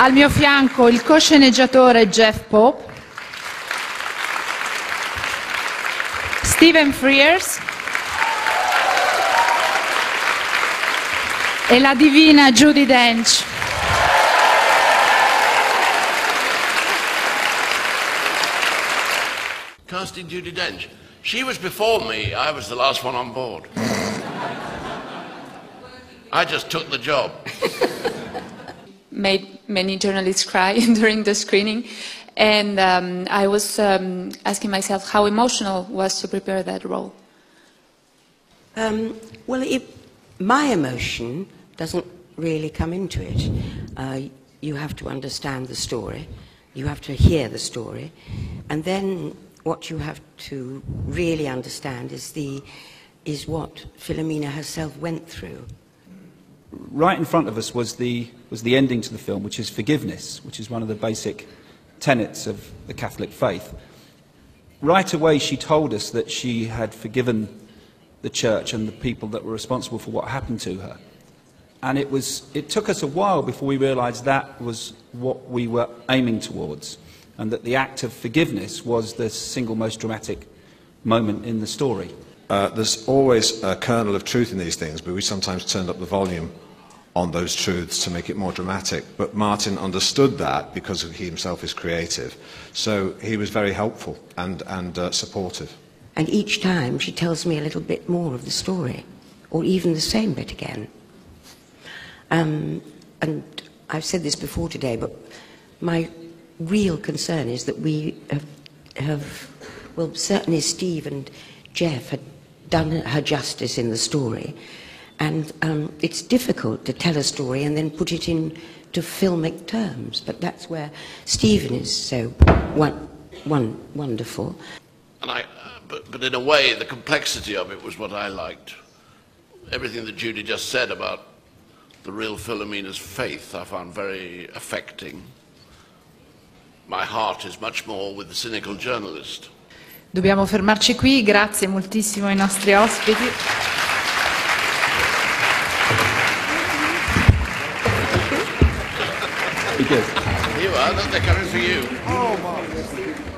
Al mio fianco il co-sceneggiatore Jeff Pope, Stephen Frears e la divina Judi Dench. Casting Judi Dench. She was before me. I was the last one on board. I just took the job. Made many journalists cry during the screening, and I was asking myself how emotional was to prepare that role. Well, my emotion doesn't really come into it. You have to understand the story, you have to hear the story, and then what you have to really understand is what Philomena herself went through. Right in front of us was the ending to the film, which is forgiveness, which is one of the basic tenets of the Catholic faith. Right away she told us that she had forgiven the church and the people that were responsible for what happened to her. And it took us a while before we realised that was what we were aiming towards, and that the act of forgiveness was the single most dramatic moment in the story. There's always a kernel of truth in these things, but we sometimes turned up the volume on those truths to make it more dramatic. But Martin understood that because he himself is creative, so he was very helpful and supportive. And each time she tells me a little bit more of the story, or even the same bit again. And I've said this before today, but my real concern is that we well, certainly Steve and Jeff had done her justice in the story, and it's difficult to tell a story and then put it into filmic terms, but that's where Stephen is so wonderful. And but in a way, the complexity of it was what I liked. Everything that Judi just said about the real Philomena's faith I found very affecting. My heart is much more with the cynical journalist. Dobbiamo fermarci qui, grazie moltissimo ai nostri ospiti. You are, they're coming for you. Oh, Mark.